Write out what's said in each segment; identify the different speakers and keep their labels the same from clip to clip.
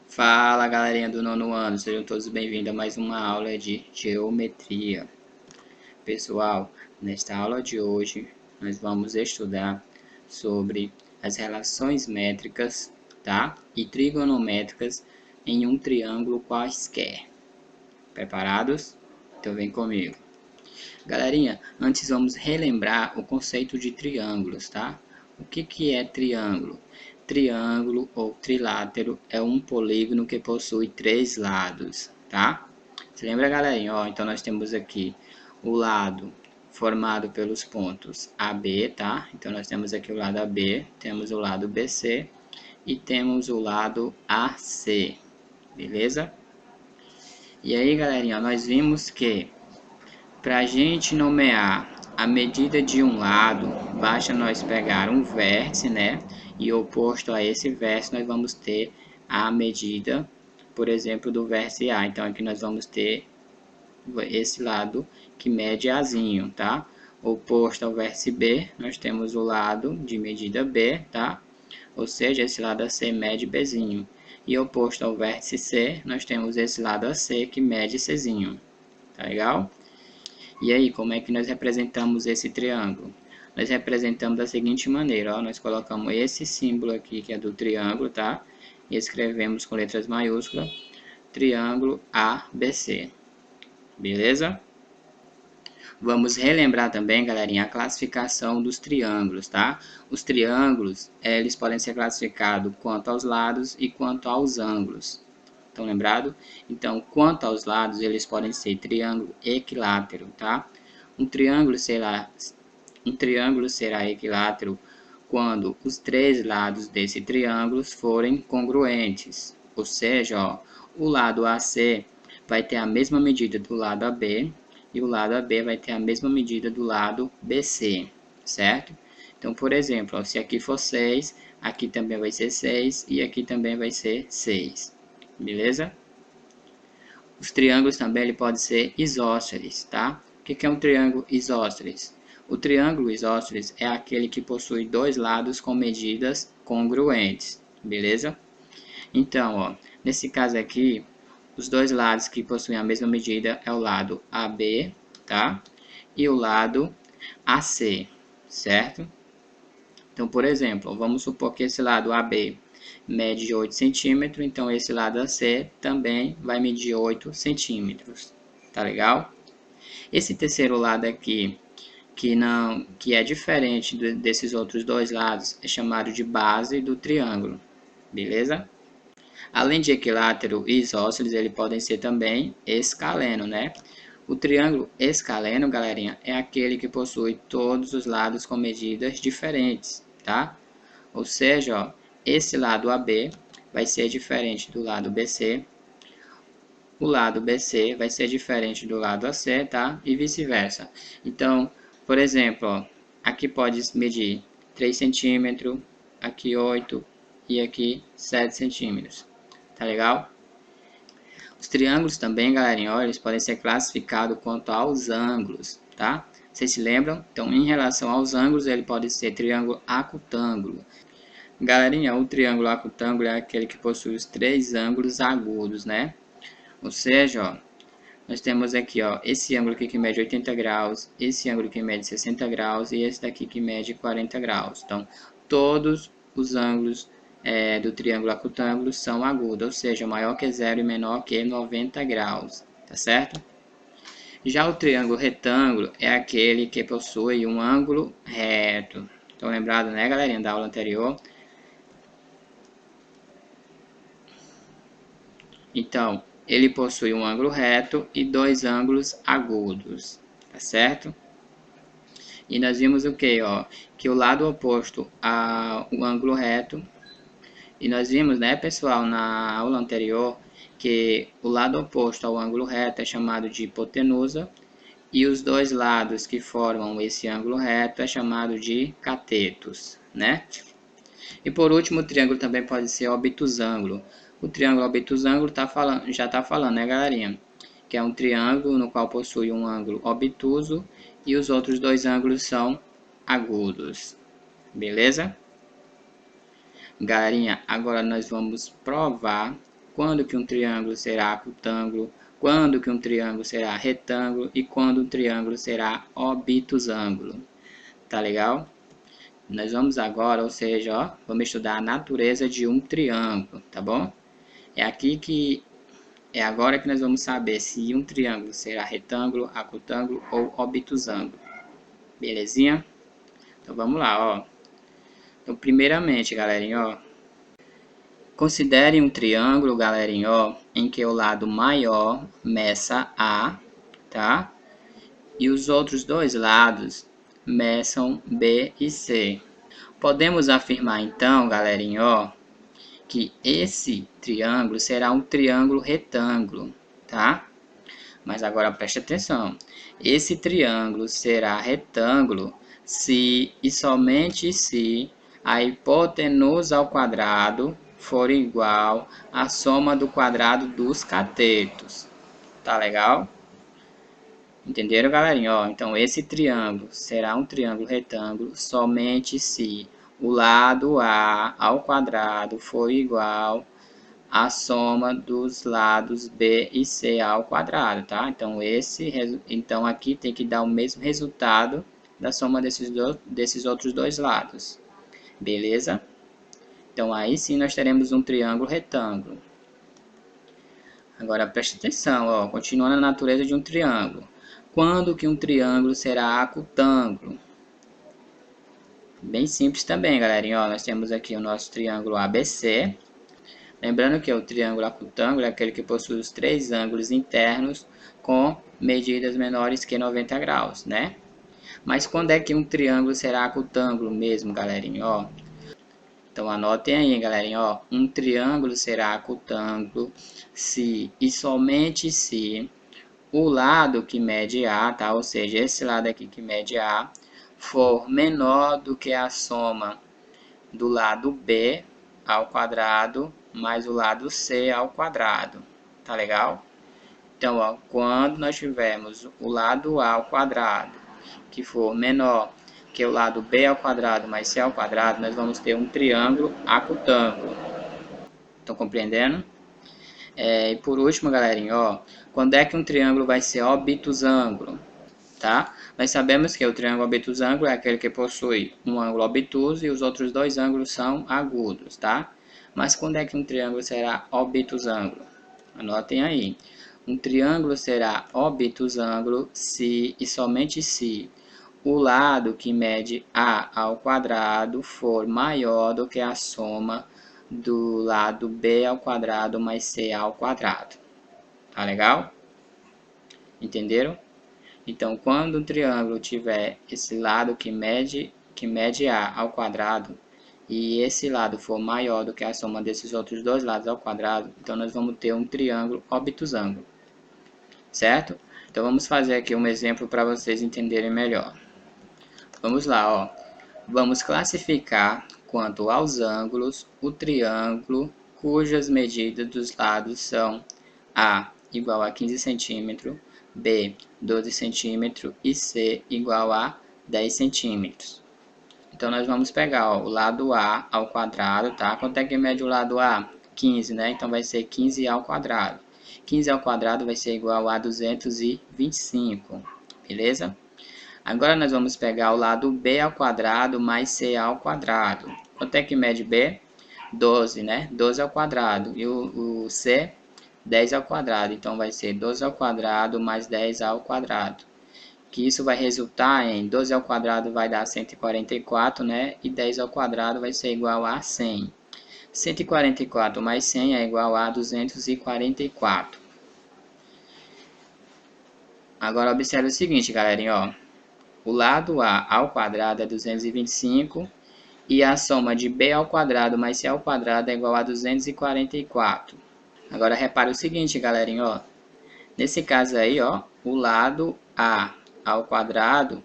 Speaker 1: Fala galerinha do nono ano, sejam todos bem-vindos a mais uma aula de geometria. Pessoal, nesta aula de hoje nós vamos estudar sobre as relações métricas, tá? E trigonométricas em um triângulo quaisquer. Preparados? Então vem comigo. Galerinha, antes vamos relembrar o conceito de triângulos, tá? O que é triângulo? Triângulo ou trilátero é um polígono que possui três lados, tá? Se lembra, galerinha? Ó, então nós temos aqui o lado formado pelos pontos AB, tá? Então nós temos aqui o lado AB, temos o lado BC e temos o lado AC, beleza? E aí, galerinha, nós vimos que para a gente nomear a medida de um lado, basta nós pegar um vértice, né? E oposto a esse vértice, nós vamos ter a medida, por exemplo, do vértice A. Então, aqui nós vamos ter esse lado que mede Azinho, tá? Oposto ao vértice B, nós temos o lado de medida B, tá? Ou seja, esse lado AC mede Bzinho. E oposto ao vértice C, nós temos esse lado AC que mede Czinho. Tá legal? E aí, como é que nós representamos esse triângulo? Nós representamos da seguinte maneira, ó, nós colocamos esse símbolo aqui, que é do triângulo, tá? E escrevemos com letras maiúsculas, triângulo ABC. Beleza? Vamos relembrar também, galerinha, a classificação dos triângulos, tá? Os triângulos, eles podem ser classificados quanto aos lados e quanto aos ângulos. Estão lembrados? Então, quanto aos lados, eles podem ser triângulo equilátero, tá? Um triângulo será equilátero quando os três lados desse triângulo forem congruentes. Ou seja, ó, o lado AC vai ter a mesma medida do lado AB e o lado AB vai ter a mesma medida do lado BC, certo? Então, por exemplo, ó, se aqui for 6, aqui também vai ser 6 e aqui também vai ser 6. Beleza? Os triângulos também ele pode ser isósceles, tá? O que é um triângulo isósceles? O triângulo isósceles é aquele que possui dois lados com medidas congruentes, beleza? Então, ó, nesse caso aqui, os dois lados que possuem a mesma medida é o lado AB, tá? E o lado AC, certo? Então, por exemplo, vamos supor que esse lado AB mede 8 centímetros, então esse lado AC também vai medir 8 centímetros, tá legal? Esse terceiro lado aqui, que é diferente desses outros dois lados, é chamado de base do triângulo, beleza? Além de equilátero e isósceles, eles podem ser também escaleno, né? O triângulo escaleno, galerinha, é aquele que possui todos os lados com medidas diferentes, tá? Ou seja, ó, esse lado AB vai ser diferente do lado BC, o lado BC vai ser diferente do lado AC, tá? E vice-versa. Então, por exemplo, ó, aqui pode medir 3 centímetros, aqui 8 e aqui 7 centímetros. Tá legal? Os triângulos também, galerinha, ó, eles podem ser classificados quanto aos ângulos, tá? Vocês se lembram? Então, em relação aos ângulos, ele pode ser triângulo acutângulo. Galerinha, o triângulo acutângulo é aquele que possui os três ângulos agudos, né? Ou seja, ó, nós temos aqui, ó, esse ângulo aqui que mede 80 graus, esse ângulo que mede 60 graus e esse daqui que mede 40 graus. Então, todos os ângulos do triângulo acutângulo são agudos, ou seja, maior que zero e menor que 90 graus, tá certo? Já o triângulo retângulo é aquele que possui um ângulo reto. Estão lembrados, né, galerinha, da aula anterior? Então, ele possui um ângulo reto e dois ângulos agudos, tá certo? E nós vimos o que, ó? Que o lado oposto ao ângulo reto, e nós vimos, né, pessoal, na aula anterior, que o lado oposto ao ângulo reto é chamado de hipotenusa, e os dois lados que formam esse ângulo reto é chamado de catetos, né? E por último, o triângulo também pode ser obtusângulo. O triângulo obtusângulo já está falando, né, galerinha? Que é um triângulo no qual possui um ângulo obtuso e os outros dois ângulos são agudos. Beleza? Galerinha, agora nós vamos provar quando que um triângulo será acutângulo, quando que um triângulo será retângulo e quando um triângulo será obtusângulo. Tá legal? Nós vamos agora, ou seja, ó, vamos estudar a natureza de um triângulo, tá bom? É agora que nós vamos saber se um triângulo será retângulo, acutângulo ou obtusângulo. Belezinha? Então vamos lá, ó. Então, primeiramente, galerinha, ó, considere um triângulo, galerinha, ó, em que o lado maior meça A, tá? E os outros dois lados meçam B e C. Podemos afirmar então, galerinha, ó, que esse triângulo será um triângulo retângulo, tá? Mas agora preste atenção. Esse triângulo será retângulo se e somente se a hipotenusa ao quadrado for igual à soma do quadrado dos catetos. Tá legal? Entenderam, galerinha? Ó, então, esse triângulo será um triângulo retângulo somente se o lado A ao quadrado for igual à soma dos lados B e C ao quadrado, tá? Então, aqui tem que dar o mesmo resultado da soma desses outros dois lados. Beleza? Então, aí sim nós teremos um triângulo retângulo. Agora, preste atenção, ó, continuando a natureza de um triângulo. Quando que um triângulo será acutângulo? Bem simples também, galerinha. Ó, nós temos aqui o nosso triângulo ABC. Lembrando que o triângulo acutângulo é aquele que possui os três ângulos internos com medidas menores que 90 graus, né? Mas quando é que um triângulo será acutângulo mesmo, galerinha? Ó, então anotem aí, galerinha. Ó, um triângulo será acutângulo se e somente se o lado que mede A, tá? Ou seja, esse lado aqui que mede A, for menor do que a soma do lado B ao quadrado mais o lado C ao quadrado. Tá legal? Então, ó, quando nós tivermos o lado A ao quadrado que for menor que o lado B ao quadrado mais C ao quadrado, nós vamos ter um triângulo acutângulo. Estão compreendendo? E por último, galerinha, ó, quando é que um triângulo vai ser obtusângulo? Tá? Nós sabemos que o triângulo obtusângulo é aquele que possui um ângulo obtuso e os outros dois ângulos são agudos, tá? Mas quando é que um triângulo será obtusângulo? Anotem aí. Um triângulo será obtusângulo se e somente se o lado que mede A ao quadrado for maior do que a soma do lado B ao quadrado mais C ao quadrado. Tá legal? Entenderam? Então, quando um triângulo tiver esse lado que mede A ao quadrado e esse lado for maior do que a soma desses outros dois lados ao quadrado, então nós vamos ter um triângulo obtusângulo. Certo? Então, vamos fazer aqui um exemplo para vocês entenderem melhor. Vamos lá, ó. Vamos classificar, quanto aos ângulos, o triângulo cujas medidas dos lados são A igual a 15 cm, B 12 cm e C igual a 10 cm. Então, nós vamos pegar, ó, o lado A ao quadrado, tá? Quanto é que mede o lado A? 15, né? Então, vai ser 15 ao quadrado. 15 ao quadrado vai ser igual a 225, beleza? Agora nós vamos pegar o lado B ao quadrado mais C ao quadrado. Quanto é que mede B? 12, né? 12 ao quadrado. E o C? 10 ao quadrado. Então vai ser 12 ao quadrado mais 10 ao quadrado. Que isso vai resultar em 12 ao quadrado vai dar 144, né? E 10 ao quadrado vai ser igual a 100. 144 mais 100 é igual a 244. Agora observe o seguinte, galerinha, ó. O lado A ao quadrado é 225 e a soma de B ao quadrado mais C ao quadrado é igual a 244. Agora repare o seguinte, galerinha, ó. Nesse caso aí, ó, o lado A ao quadrado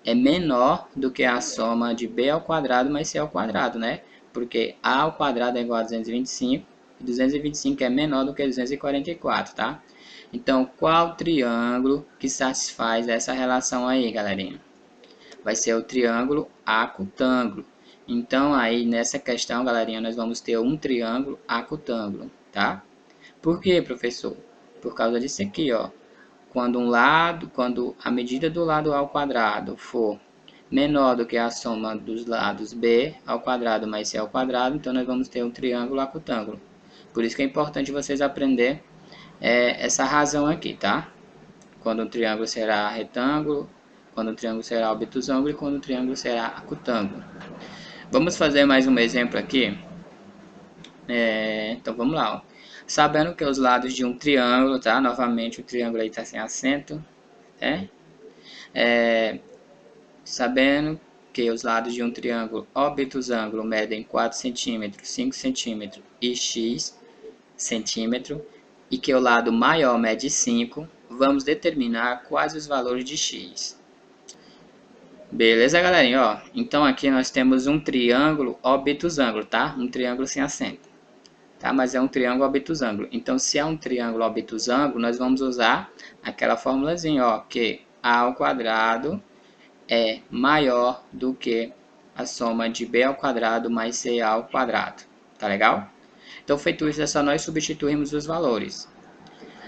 Speaker 1: é menor do que a soma de B ao quadrado mais C ao quadrado, né? Porque A ao quadrado é igual a 225 e 225 é menor do que 244, tá? Então, qual triângulo que satisfaz essa relação aí, galerinha? Vai ser o triângulo acutângulo. Então, aí nessa questão, galerinha, nós vamos ter um triângulo acutângulo, tá? Por quê, professor? Por causa disso aqui, ó. Quando a medida do lado A ao quadrado for menor do que a soma dos lados B ao quadrado mais C ao quadrado, então nós vamos ter um triângulo acutângulo. Por isso que é importante vocês aprender essa razão aqui, tá? Quando um triângulo será retângulo, quando um triângulo será obtusângulo e quando um triângulo será acutângulo. Vamos fazer mais um exemplo aqui. Então vamos lá. Ó. Sabendo que os lados de um triângulo, tá? Novamente o triângulo aí está sem acento, né? Sabendo que os lados de um triângulo obtusângulo medem 4 cm, 5 cm e x centímetro, e que o lado maior mede 5, vamos determinar quais os valores de x. Beleza, galerinha? Ó, então aqui nós temos um triângulo obtusângulo, tá? Um triângulo sem acento, tá? Mas é um triângulo obtusângulo. Então, se é um triângulo obtusângulo, nós vamos usar aquela formulazinha, ó, que a ao quadrado é maior do que a soma de b ao quadrado mais c ao quadrado. Tá legal? Então, feito isso, é só nós substituirmos os valores.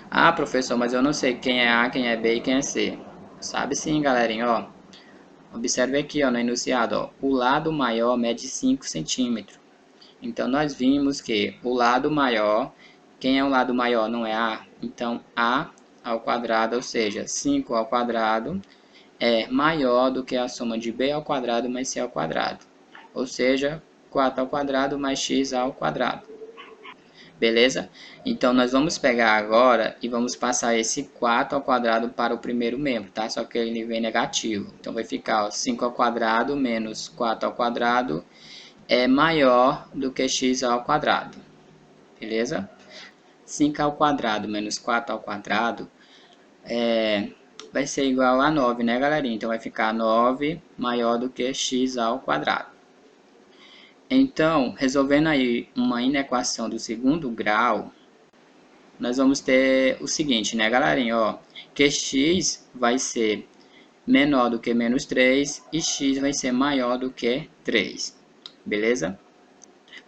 Speaker 1: Ah, professor, mas eu não sei quem é A, quem é B e quem é C. Sabe sim, galerinha, ó. Observe aqui, ó, no enunciado, ó. O lado maior mede 5 centímetros. Então, nós vimos que o lado maior, quem é o lado maior não é A? Então, A ao quadrado, ou seja, 5 ao quadrado, é maior do que a soma de b ao quadrado mais c ao quadrado. Ou seja, 4 ao quadrado mais x ao quadrado. Beleza? Então, nós vamos pegar agora e vamos passar esse 4 ao quadrado para o primeiro membro, tá? Só que ele vem negativo. Então, vai ficar ó, 5 ao quadrado menos 4 ao quadrado é maior do que x ao quadrado. Beleza? 5 ao quadrado menos 4 ao quadrado vai ser igual a 9, né, galerinha? Então, vai ficar 9 maior do que x ao quadrado. Então, resolvendo aí uma inequação do segundo grau, nós vamos ter o seguinte, né, galerinha? Ó, que x vai ser menor do que menos 3 e x vai ser maior do que 3. Beleza?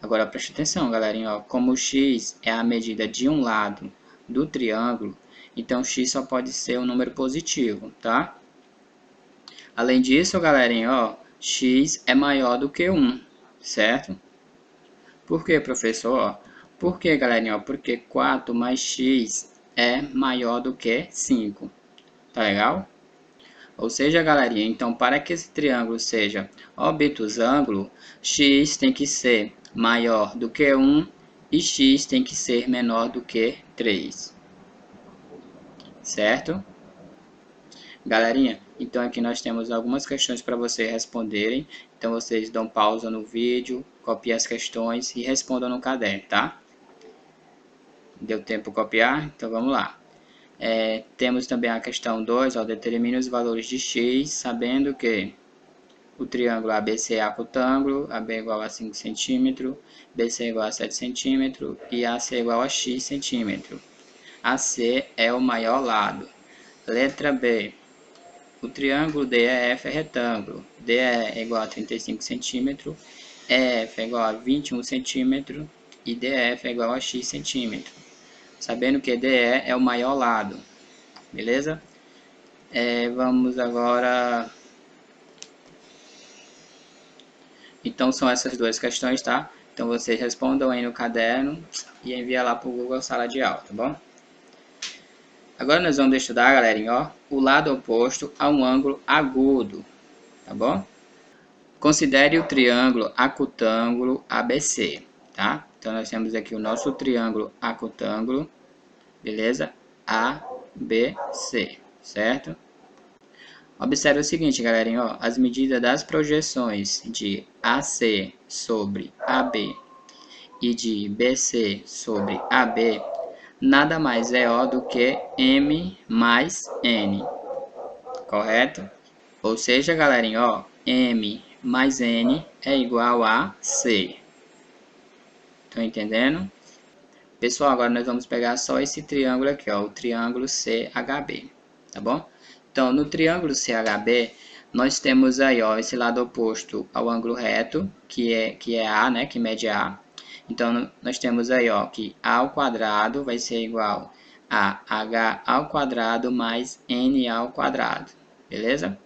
Speaker 1: Agora, preste atenção, galerinha. Ó, como x é a medida de um lado do triângulo, então x só pode ser um número positivo, tá? Além disso, galerinha, ó, x é maior do que 1, certo? Por que, professor? Por que, galerinha? Porque 4 mais x é maior do que 5. Tá legal? Ou seja, galerinha, então para que esse triângulo seja obtusângulo, x tem que ser maior do que 1 e x tem que ser menor do que 3. Certo? Galerinha, então aqui nós temos algumas questões para vocês responderem. Então vocês dão pausa no vídeo, copiem as questões e respondam no caderno, tá? Deu tempo copiar? Então vamos lá. Temos também a questão 2, ó, determine os valores de x, sabendo que o triângulo ABC é acutângulo, AB é igual a 5 cm, BC é igual a 7 cm e AC é igual a x centímetro. AC é o maior lado. Letra B. O triângulo DEF é retângulo. DE é igual a 35 cm, EF é igual a 21 cm e DF é igual a x centímetro. Sabendo que DE é o maior lado. Beleza? Vamos agora... Então, são essas duas questões, tá? Então, vocês respondam aí no caderno e envia lá para o Google Sala de Aula, tá bom? Agora nós vamos estudar, galerinha, ó, o lado oposto a um ângulo agudo, tá bom? Considere o triângulo acutângulo ABC, tá? Então, nós temos aqui o nosso triângulo acutângulo, beleza? ABC, certo? Observe o seguinte, galerinha, ó, as medidas das projeções de AC sobre AB e de BC sobre AB nada mais é ó do que M mais N, correto? Ou seja, galerinha, ó, M mais N é igual a C. Estão entendendo? Pessoal, agora nós vamos pegar só esse triângulo aqui, ó, o triângulo CHB, tá bom? Então, no triângulo CHB, nós temos aí, ó, esse lado oposto ao ângulo reto, que é A, né, que mede A, Então, nós temos aí, ó, que a ao quadrado vai ser igual a h ao quadrado mais n ao quadrado, beleza?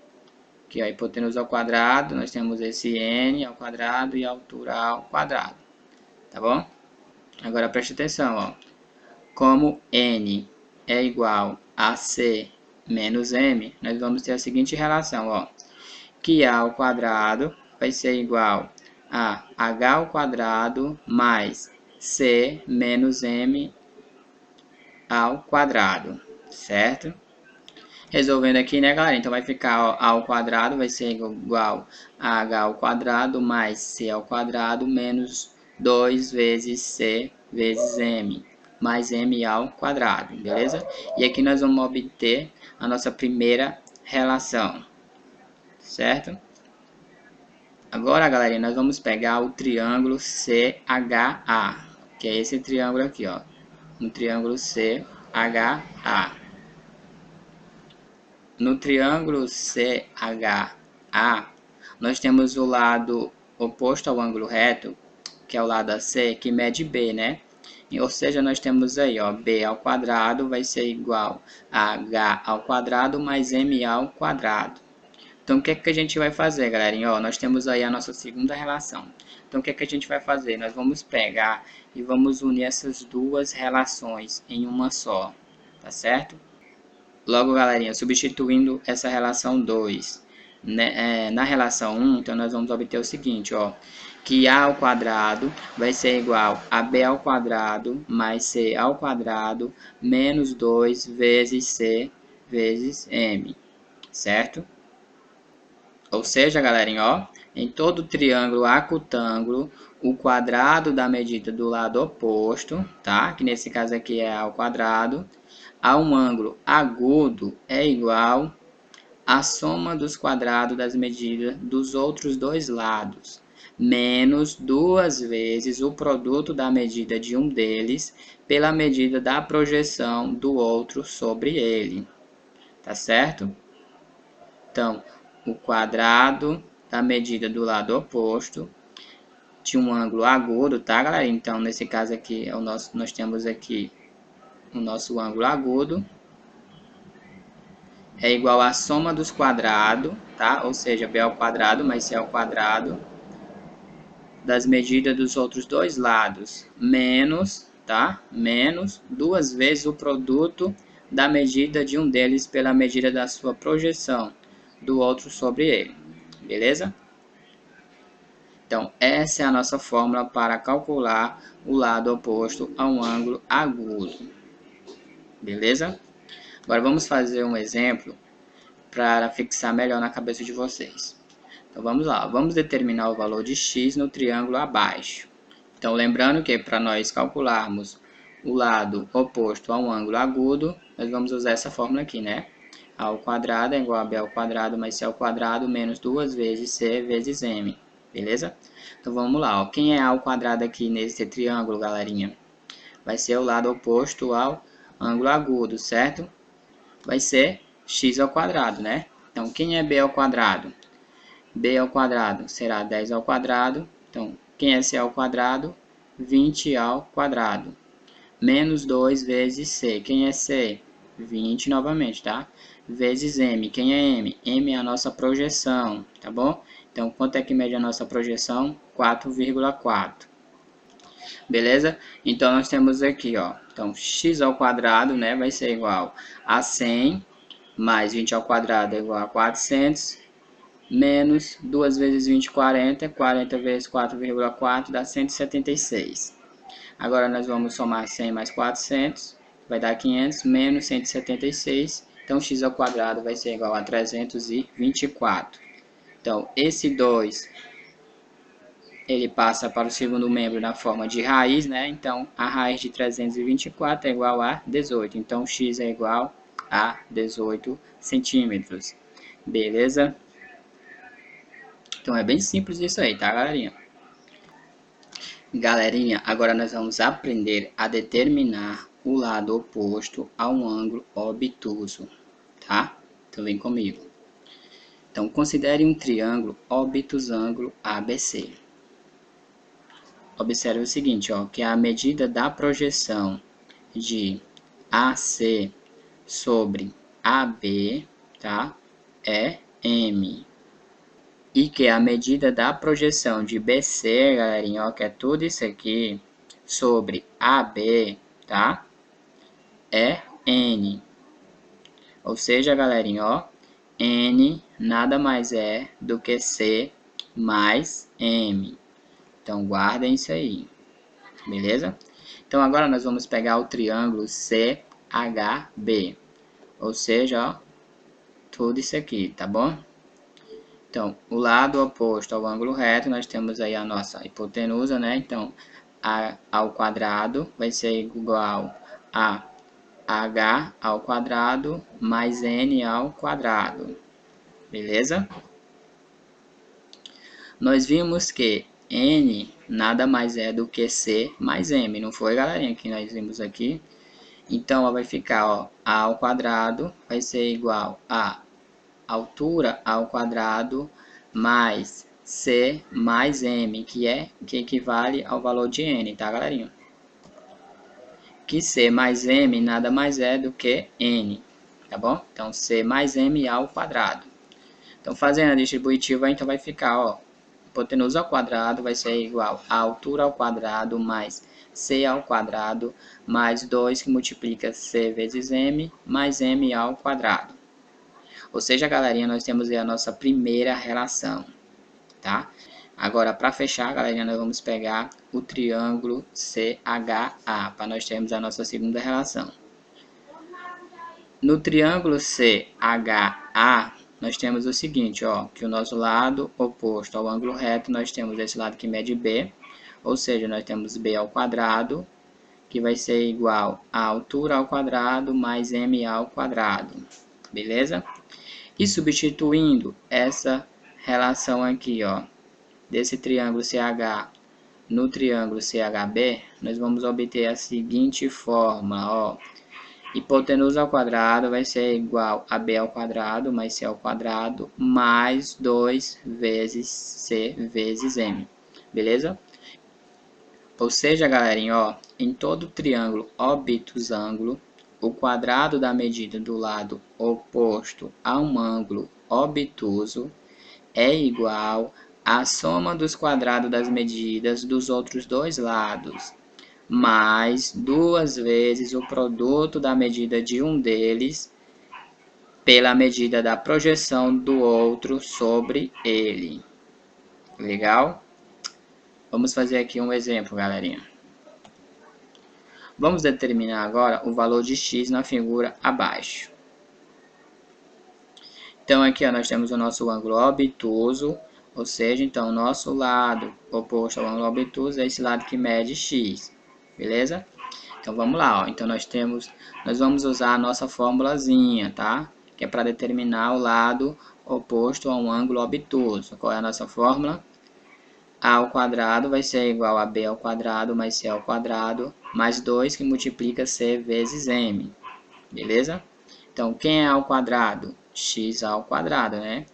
Speaker 1: Aqui, a hipotenusa ao quadrado, nós temos esse n ao quadrado e a altura ao quadrado, tá bom? Agora, preste atenção, ó. Como n é igual a c menos m, nós vamos ter a seguinte relação, ó, que a ao quadrado vai ser igual a h ao quadrado mais c menos m ao quadrado, certo? Resolvendo aqui, né, galera? Então, vai ficar ó, a ao quadrado vai ser igual a h ao quadrado mais c ao quadrado menos 2 vezes c vezes m mais m ao quadrado, beleza? E aqui nós vamos obter a nossa primeira relação, certo? Agora, galerinha, nós vamos pegar o triângulo CHA, que é esse triângulo aqui, ó. Um triângulo CHA. No triângulo CHA, nós temos o lado oposto ao ângulo reto, que é o lado AC, que mede B, né? Ou seja, nós temos aí, ó, B ao quadrado vai ser igual a H ao quadrado mais M ao quadrado. Então, o que é que a gente vai fazer, galerinha? Ó, nós temos aí a nossa segunda relação. Então, o que é que a gente vai fazer? Nós vamos pegar e vamos unir essas duas relações em uma só, tá certo? Logo, galerinha, substituindo essa relação 2 né, na relação 1, então nós vamos obter o seguinte, ó, que a ao quadrado vai ser igual a b ao quadrado mais c ao quadrado menos 2 vezes c vezes m, certo? Ou seja, galerinha, ó, em todo triângulo acutângulo, o quadrado da medida do lado oposto, tá? Que nesse caso aqui é ao quadrado, a um ângulo agudo é igual à soma dos quadrados das medidas dos outros dois lados, menos 2 vezes o produto da medida de um deles pela medida da projeção do outro sobre ele, tá certo? Então, o quadrado da medida do lado oposto de um ângulo agudo, tá, galera? Então, nesse caso aqui, é o nosso, nós temos aqui o nosso ângulo agudo, é igual à soma dos quadrados, tá? Ou seja, b ao quadrado mais c ao quadrado, das medidas dos outros dois lados, menos, tá? Menos 2 vezes o produto da medida de um deles pela medida da sua projeção do outro sobre ele, beleza? Então, essa é a nossa fórmula para calcular o lado oposto a um ângulo agudo, beleza? Agora vamos fazer um exemplo para fixar melhor na cabeça de vocês. Então vamos lá, vamos determinar o valor de x no triângulo abaixo. Então lembrando que para nós calcularmos o lado oposto a um ângulo agudo, nós vamos usar essa fórmula aqui, né? A ao quadrado é igual a b ao quadrado mais c ao quadrado menos 2 vezes c vezes m, beleza? Então vamos lá, ó. Quem é a ao quadrado aqui nesse triângulo, galerinha? Vai ser o lado oposto ao ângulo agudo, certo? Vai ser x ao quadrado, né? Então quem é b ao quadrado? B ao quadrado será 10 ao quadrado. Então, quem é C ao quadrado? 20 ao quadrado. Menos 2 vezes C. Quem é C? 20 novamente, tá? Vezes M. Quem é M? M é a nossa projeção, tá bom? Então, quanto é que mede a nossa projeção? 4,4. Beleza? Então, nós temos aqui, ó. Então, x ao quadrado, né, vai ser igual a 100 mais 20 ao quadrado é igual a 400 menos 2 vezes 20, 40. 40 vezes 4,4 dá 176. Agora nós vamos somar 100 mais 400, vai dar 500, menos 176. Então, x ao quadrado vai ser igual a 324. Então, esse 2, ele passa para o segundo membro na forma de raiz, né? Então, a raiz de 324 é igual a 18. Então, x é igual a 18 centímetros. Beleza? Então é bem simples isso aí, tá, galerinha? Galerinha, agora nós vamos aprender a determinar o lado oposto a um ângulo obtuso, tá? Então vem comigo. Então considere um triângulo obtusângulo ABC. observe o seguinte, ó, que a medida da projeção de AC sobre AB, tá, é M. E que a medida da projeção de BC, galerinha, ó, que é tudo isso aqui, sobre AB, tá, é N. Ou seja, galerinha, ó, N nada mais é do que C mais M. Então, guardem isso aí, beleza? Então, agora nós vamos pegar o triângulo CHB. Ou seja, ó, tudo isso aqui, tá bom? Então, o lado oposto ao ângulo reto, nós temos aí a nossa hipotenusa, né? Então, A ao quadrado vai ser igual a H ao quadrado mais N ao quadrado, beleza? Nós vimos que N nada mais é do que C mais M, não foi, galerinha, que nós vimos aqui? Então, ó, vai ficar, ó, A ao quadrado vai ser igual a altura ao quadrado mais C mais M, que equivale ao valor de N, tá, galerinha? Que C mais M nada mais é do que N, tá bom? Então, C mais M ao quadrado. Então, fazendo a distributiva, então vai ficar, ó, hipotenusa ao quadrado vai ser igual a altura ao quadrado mais C ao quadrado mais 2 que multiplica C vezes M mais M ao quadrado. Ou seja, galerinha, nós temos aí a nossa primeira relação, tá? Agora, para fechar, galerinha, nós vamos pegar o triângulo CHA, para nós termos a nossa segunda relação. No triângulo CHA, nós temos o seguinte, ó, que o nosso lado oposto ao ângulo reto, nós temos esse lado que mede B, ou seja, nós temos B ao quadrado, que vai ser igual a altura ao quadrado mais M ao quadrado, beleza? E substituindo essa relação aqui, ó, desse triângulo CH no triângulo CHB, nós vamos obter a seguinte forma, ó. Hipotenusa ao quadrado vai ser igual a B ao quadrado mais C ao quadrado mais 2 vezes C vezes M, beleza? Ou seja, galerinha, ó, em todo triângulo obtusângulo, o quadrado da medida do lado oposto a um ângulo obtuso é igual à soma dos quadrados das medidas dos outros dois lados, mais 2 vezes o produto da medida de um deles pela medida da projeção do outro sobre ele. Legal? Vamos fazer aqui um exemplo, galerinha. Vamos determinar agora o valor de x na figura abaixo. Então, aqui ó, nós temos o nosso ângulo obtuso, ou seja, então, o nosso lado oposto ao ângulo obtuso é esse lado que mede x, beleza? Então, vamos lá, ó. Então, nós vamos usar a nossa formulazinha, tá? Que é para determinar o lado oposto a um ângulo obtuso. Qual é a nossa fórmula? A ao quadrado vai ser igual a B ao quadrado mais C ao quadrado, mais 2 que multiplica C vezes M, beleza? Então, quem é A ao quadrado? X ao quadrado, né?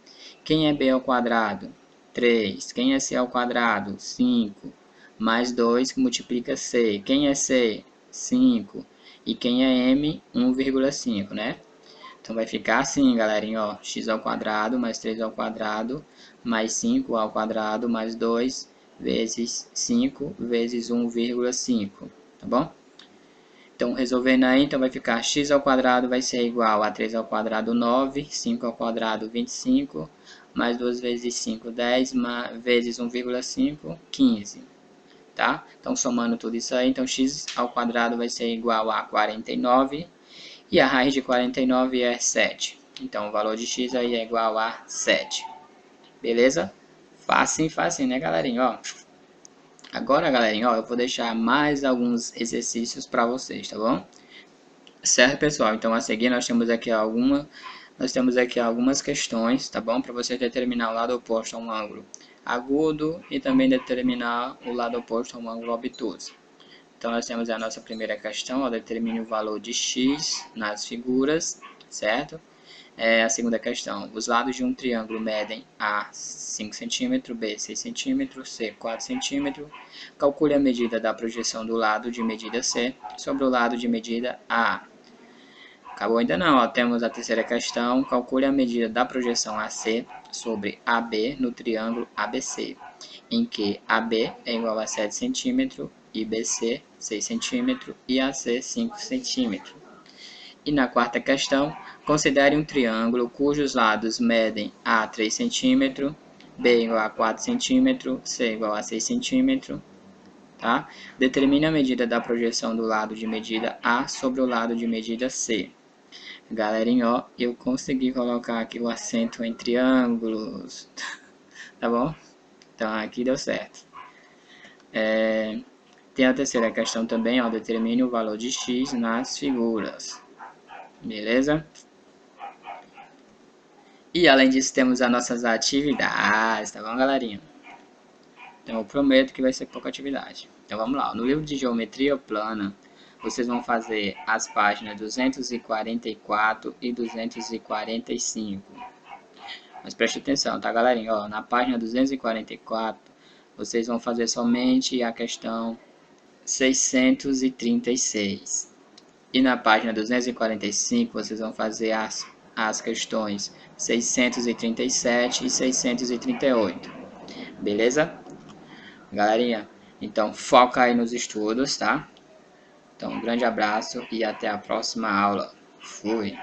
Speaker 1: Quem é B ao quadrado? 3. Quem é C ao quadrado? 5. Mais 2 que multiplica C. Quem é C? 5. E quem é M? 1,5, né? Então, vai ficar assim, galerinha, ó. X ao quadrado mais 3 ao quadrado mais 5 ao quadrado mais 2 vezes 5 vezes 1,5, tá bom? Então, resolvendo aí, então vai ficar x ao quadrado vai ser igual a 3 ao quadrado 9, 5 ao quadrado 25, mais 2 vezes 5, 10, vezes 1,5, 15, tá? Então, somando tudo isso aí, então x ao quadrado vai ser igual a 49, e a raiz de 49 é 7. Então, o valor de x aí é igual a 7. Beleza? Facinho, né, galerinha? Ó. Agora, galerinha, ó, eu vou deixar mais alguns exercícios para vocês, tá bom? Certo, pessoal? Então, a seguir, nós temos aqui algumas questões, tá bom? Para você determinar o lado oposto a um ângulo agudo e também determinar o lado oposto a um ângulo obtuso. Então, nós temos a nossa primeira questão, ó, determine o valor de x nas figuras, certo? A segunda questão. Os lados de um triângulo medem A 5 cm, B 6 cm, C 4 cm. Calcule a medida da projeção do lado de medida C sobre o lado de medida A. Acabou ainda não, ó. Temos a terceira questão. Calcule a medida da projeção AC sobre AB no triângulo ABC, em que AB é igual a 7 cm, e BC 6 cm e AC 5 cm. E na quarta questão, considere um triângulo cujos lados medem A 3 cm, B igual a 4 cm, C igual a 6 cm. Tá? Determine a medida da projeção do lado de medida A sobre o lado de medida C. Galerinha, ó, eu consegui colocar aqui o acento em triângulos, tá bom? Então aqui deu certo. Tem a terceira questão também, ó, determine o valor de x nas figuras. Beleza? E além disso temos as nossas atividades, tá bom, galerinha? Então eu prometo que vai ser pouca atividade. Então vamos lá, no livro de geometria plana, vocês vão fazer as páginas 244 e 245. Mas preste atenção, tá, galerinha? Ó, na página 244, vocês vão fazer somente a questão 636. E na página 245, vocês vão fazer as questões 637 e 638. Beleza? Galerinha, então foca aí nos estudos, tá? Então, um grande abraço e até a próxima aula. Fui!